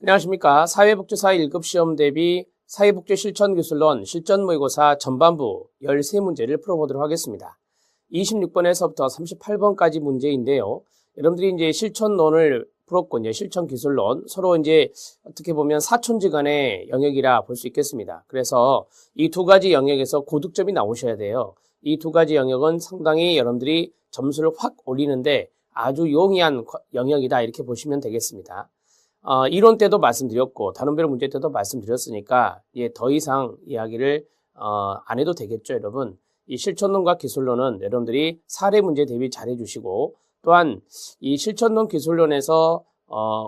안녕하십니까. 사회복지사 1급 시험 대비 사회복지실천기술론 실전모의고사 전반부 13문제를 풀어보도록 하겠습니다. 26번에서부터 38번까지 문제인데요. 여러분들이 이제 실천론을 풀었고, 이제 실천기술론, 서로 이제 어떻게 보면 사촌지간의 영역이라 볼 수 있겠습니다. 그래서 이 두 가지 영역에서 고득점이 나오셔야 돼요. 이 두 가지 영역은 상당히 여러분들이 점수를 확 올리는데 아주 용이한 영역이다, 이렇게 보시면 되겠습니다. 이론 때도 말씀드렸고 단원별 문제 때도 말씀드렸으니까 더 이상 이야기를 안 해도 되겠죠, 여러분. 이 실천론과 기술론은 여러분들이 사례 문제 대비 잘 해주시고, 또한 이 실천론 기술론에서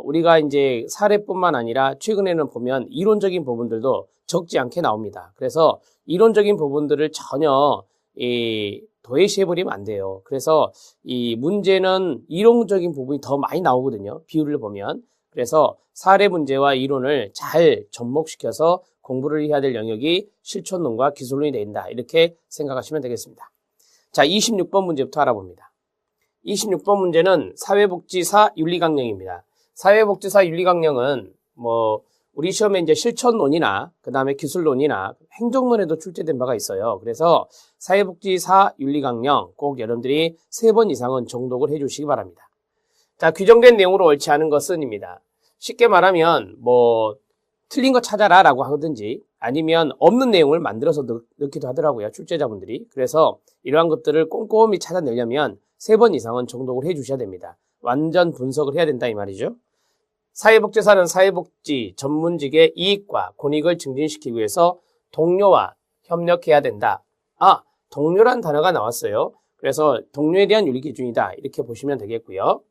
우리가 이제 사례뿐만 아니라 최근에는 보면 이론적인 부분들도 적지 않게 나옵니다. 그래서 이론적인 부분들을 전혀 도외시해버리면 안 돼요. 그래서 이 문제는 이론적인 부분이 더 많이 나오거든요, 비율을 보면. 그래서 사례 문제와 이론을 잘 접목시켜서 공부를 해야 될 영역이 실천론과 기술론이 된다, 이렇게 생각하시면 되겠습니다. 자, 26번 문제부터 알아봅니다. 26번 문제는 사회복지사 윤리강령입니다. 사회복지사 윤리강령은 우리 시험에 이제 실천론이나 그 다음에 기술론이나 행정론에도 출제된 바가 있어요. 그래서 사회복지사 윤리강령 꼭 여러분들이 3번 이상은 정독을 해주시기 바랍니다. 자, 규정된 내용으로 옳지 않은 것은입니다. 쉽게 말하면 틀린 거 찾아라 라고 하든지, 아니면 없는 내용을 만들어서 넣기도 하더라고요, 출제자분들이. 그래서 이러한 것들을 꼼꼼히 찾아내려면 3번 이상은 정독을 해주셔야 됩니다. 완전 분석을 해야 된다, 이 말이죠. 사회복지사는 사회복지 전문직의 이익과 권익을 증진시키기 위해서 동료와 협력해야 된다. 동료란 단어가 나왔어요. 그래서 동료에 대한 윤리기준이다, 이렇게 보시면 되겠고요.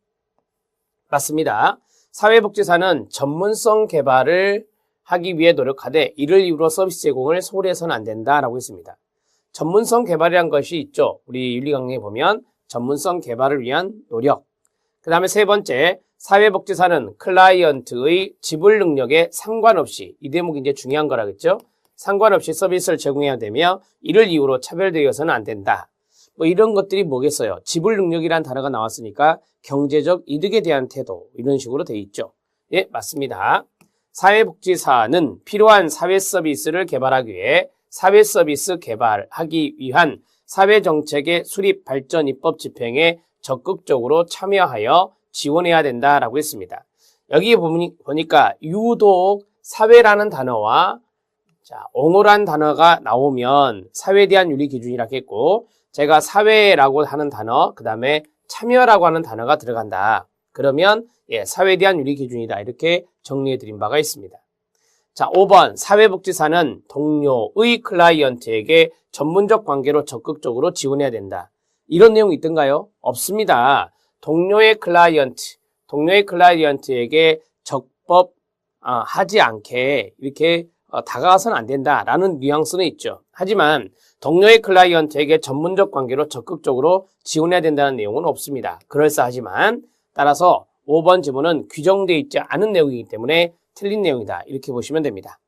맞습니다. 사회복지사는 전문성 개발을 하기 위해 노력하되 이를 이유로 서비스 제공을 소홀히 해서는 안 된다라고 했습니다. 전문성 개발이란 것이 있죠. 우리 윤리강령에 보면 전문성 개발을 위한 노력. 그 다음에 3번째, 사회복지사는 클라이언트의 지불 능력에 상관없이, 이 대목이 이제 중요한 거라겠죠. 상관없이 서비스를 제공해야 되며 이를 이유로 차별되어서는 안 된다. 이런 것들이 뭐겠어요? 지불 능력이란 단어가 나왔으니까 경제적 이득에 대한 태도, 이런 식으로 돼 있죠. 예, 맞습니다. 사회복지사는 필요한 사회 서비스를 개발하기 위해 사회 서비스 개발하기 위한 사회정책의 수립, 발전, 입법 집행에 적극적으로 참여하여 지원해야 된다라고 했습니다. 여기 보니까 유독 사회라는 단어와 옹호란 단어가 나오면 사회에 대한 윤리 기준이라고 했고, 제가 사회라고 하는 단어, 그 다음에 참여라고 하는 단어가 들어간다. 그러면 사회에 대한 윤리 기준이다, 이렇게 정리해 드린 바가 있습니다. 자, 5번, 사회복지사는 동료의 클라이언트에게 전문적 관계로 적극적으로 지원해야 된다. 이런 내용이 있던가요? 없습니다. 동료의 클라이언트에게 적법하지 않게 이렇게 다가가서는 안 된다라는 뉘앙스는 있죠. 하지만 동료의 클라이언트에게 전문적 관계로 적극적으로 지원해야 된다는 내용은 없습니다. 그럴싸하지만, 따라서 5번 지문은 규정되어 있지 않은 내용이기 때문에 틀린 내용이다, 이렇게 보시면 됩니다.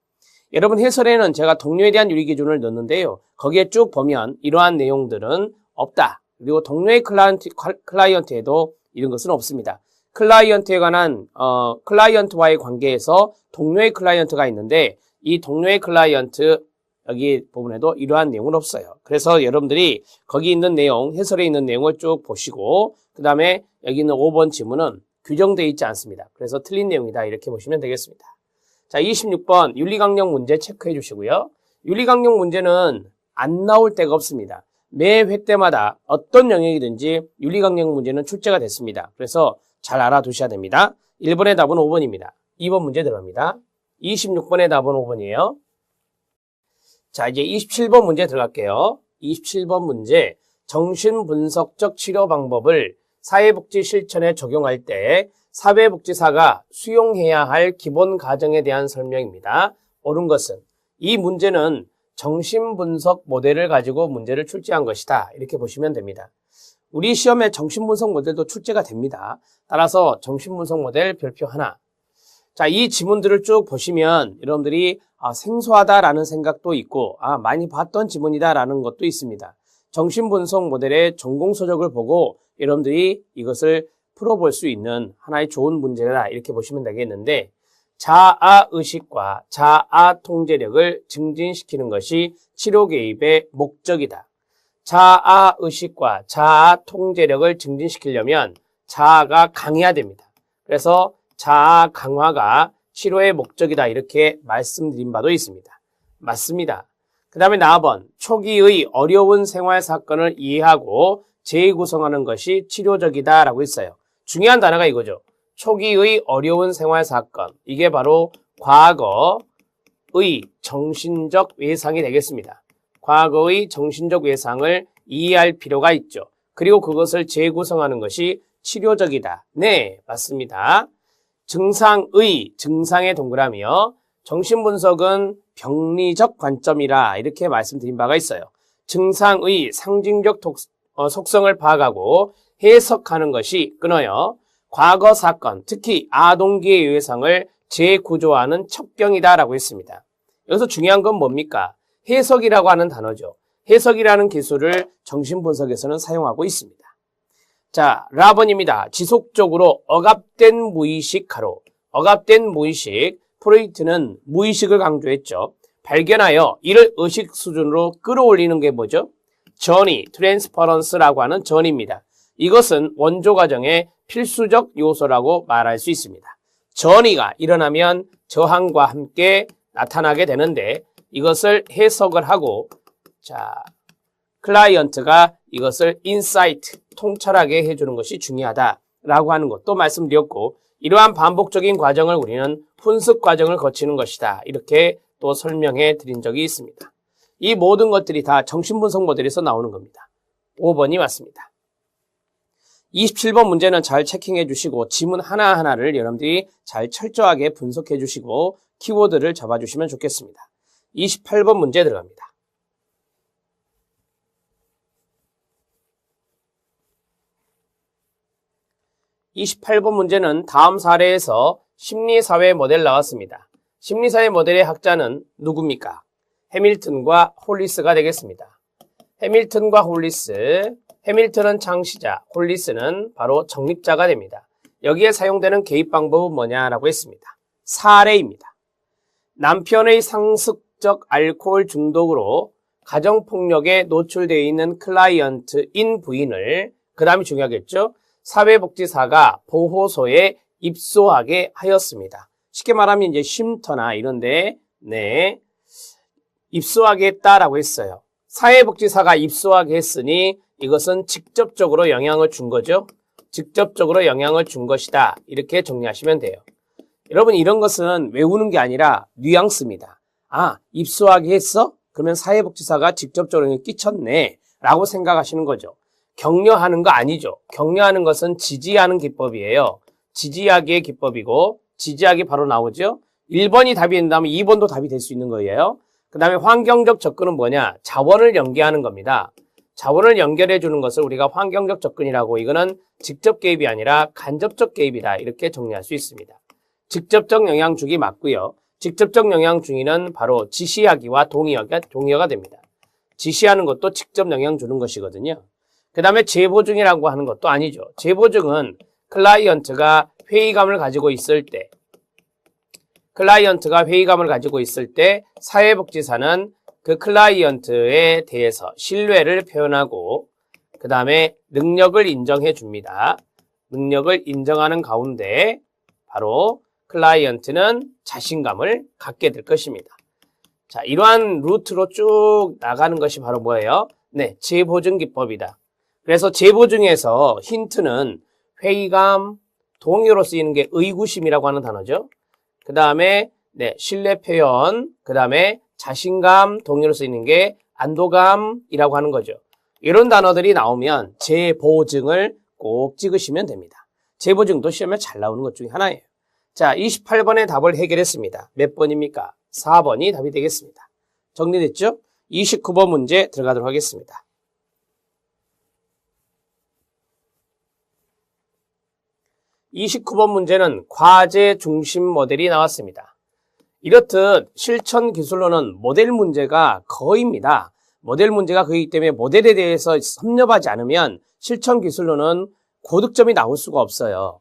여러분, 해설에는 제가 동료에 대한 윤리기준을 넣었는데요, 거기에 쭉 보면 이러한 내용들은 없다. 그리고 동료의 클라이언트에도 이런 것은 없습니다. 클라이언트에 관한 클라이언트와의 관계에서 동료의 클라이언트가 있는데, 이 동료의 클라이언트 여기 부분에도 이러한 내용은 없어요. 그래서 여러분들이 거기 있는 내용, 해설에 있는 내용을 쭉 보시고, 그 다음에 여기 있는 5번 지문은 규정되어 있지 않습니다. 그래서 틀린 내용이다, 이렇게 보시면 되겠습니다. 자, 26번 윤리강령 문제 체크해 주시고요. 윤리강령 문제는 안 나올 데가 없습니다. 매 회 때마다 어떤 영역이든지 윤리강령 문제는 출제가 됐습니다. 그래서 잘 알아두셔야 됩니다. 1번의 답은 5번입니다. 2번 문제 들어갑니다. 26번의 답은 5번이에요. 자, 이제 27번 문제 들어갈게요. 27번 문제, 정신분석적 치료 방법을 사회복지 실천에 적용할 때 사회복지사가 수용해야 할 기본 과정에 대한 설명입니다. 옳은 것은, 이 문제는 정신분석 모델을 가지고 문제를 출제한 것이다, 이렇게 보시면 됩니다. 우리 시험에 정신분석 모델도 출제가 됩니다. 따라서 정신분석 모델 별표 하나. 자, 이 지문들을 쭉 보시면 여러분들이 생소하다라는 생각도 있고, 많이 봤던 지문이다라는 것도 있습니다. 정신분석 모델의 전공서적을 보고 여러분들이 이것을 풀어볼 수 있는 하나의 좋은 문제다, 이렇게 보시면 되겠는데, 자아의식과 자아통제력을 증진시키는 것이 치료 개입의 목적이다. 자아의식과 자아통제력을 증진시키려면 자아가 강해야 됩니다. 그래서 자아 강화가 치료의 목적이다 이렇게 말씀드린 바도 있습니다. 맞습니다. 그 다음에 4번 초기의 어려운 생활 사건을 이해하고 재구성하는 것이 치료적이다 라고 했어요. 중요한 단어가 이거죠. 초기의 어려운 생활 사건, 이게 바로 과거의 정신적 외상이 되겠습니다. 과거의 정신적 외상을 이해할 필요가 있죠. 그리고 그것을 재구성하는 것이 치료적이다. 네, 맞습니다. 증상의 동그라미요. 정신분석은 병리적 관점이라 이렇게 말씀드린 바가 있어요. 증상의 상징적 속성을 파악하고 해석하는 것이 끊어요. 과거 사건, 특히 아동기의 외상을 재구조하는 첩경이다라고 했습니다. 여기서 중요한 건 뭡니까? 해석이라고 하는 단어죠. 해석이라는 기술을 정신분석에서는 사용하고 있습니다. 자, 라번입니다. 지속적으로 억압된 무의식하로. 억압된 무의식, 프로이트는 무의식을 강조했죠. 발견하여 이를 의식 수준으로 끌어올리는 게 뭐죠? 전이, 트랜스퍼런스라고 하는 전입니다. 이것은 원조 과정의 필수적 요소라고 말할 수 있습니다. 전이가 일어나면 저항과 함께 나타나게 되는데 이것을 해석을 하고 클라이언트가 이것을 인사이트, 통찰하게 해주는 것이 중요하다라고 하는 것도 말씀드렸고 이러한 반복적인 과정을 우리는 훈습 과정을 거치는 것이다. 이렇게 또 설명해 드린 적이 있습니다. 이 모든 것들이 다 정신분석 모델에서 나오는 겁니다. 5번이 맞습니다. 27번 문제는 잘 체킹해 주시고 지문 하나하나를 여러분들이 잘 철저하게 분석해 주시고 키워드를 잡아주시면 좋겠습니다. 28번 문제 들어갑니다. 28번 문제는 다음 사례에서 심리사회 모델 나왔습니다. 심리사회 모델의 학자는 누굽니까? 해밀턴과 홀리스가 되겠습니다. 해밀턴과 홀리스, 해밀턴은 창시자, 홀리스는 바로 정립자가 됩니다. 여기에 사용되는 개입 방법은 뭐냐라고 했습니다. 사례입니다. 남편의 상습적 알코올 중독으로 가정폭력에 노출되어 있는 클라이언트인 부인을, 그 다음이 중요하겠죠? 사회복지사가 보호소에 입소하게 하였습니다. 쉽게 말하면 이제 쉼터나 이런데 입소하게 했다라고 했어요. 사회복지사가 입소하게 했으니 이것은 직접적으로 영향을 준 거죠. 직접적으로 영향을 준 것이다. 이렇게 정리하시면 돼요. 여러분 이런 것은 외우는 게 아니라 뉘앙스입니다. 아, 입소하게 했어? 그러면 사회복지사가 직접적으로 영향을 끼쳤네 라고 생각하시는 거죠. 격려하는 거 아니죠. 격려하는 것은 지지하는 기법이에요. 지지하기의 기법이고 지지하기 바로 나오죠. 1번이 답이 된다면 2번도 답이 될 수 있는 거예요. 그 다음에 환경적 접근은 뭐냐? 자원을 연계하는 겁니다. 자원을 연결해 주는 것을 우리가 환경적 접근이라고, 이거는 직접 개입이 아니라 간접적 개입이다. 이렇게 정리할 수 있습니다. 직접적 영향 주기 맞고요. 직접적 영향 주기는 바로 지시하기와 동의어가 됩니다. 지시하는 것도 직접 영향 주는 것이거든요. 그 다음에 재보증이라고 하는 것도 아니죠. 재보증은 클라이언트가 회의감을 가지고 있을 때 사회복지사는 그 클라이언트에 대해서 신뢰를 표현하고 그 다음에 능력을 인정해 줍니다. 능력을 인정하는 가운데 바로 클라이언트는 자신감을 갖게 될 것입니다. 자, 이러한 루트로 쭉 나가는 것이 바로 뭐예요? 재보증 기법이다. 그래서 재보증에서 힌트는 회의감, 동의어로 쓰이는 게 의구심이라고 하는 단어죠. 그 다음에 신뢰 표현, 그 다음에 자신감, 동의어로 쓰이는 게 안도감이라고 하는 거죠. 이런 단어들이 나오면 재보증을 꼭 찍으시면 됩니다. 재보증도 시험에 잘 나오는 것 중에 하나예요. 자, 28번의 답을 해결했습니다. 몇 번입니까? 4번이 답이 되겠습니다. 정리됐죠? 29번 문제 들어가도록 하겠습니다. 29번 문제는 과제 중심 모델이 나왔습니다. 이렇듯 실천 기술로는 모델 문제가 거의입니다. 모델 문제가 거의이기 때문에 모델에 대해서 섭렵하지 않으면 실천 기술로는 고득점이 나올 수가 없어요.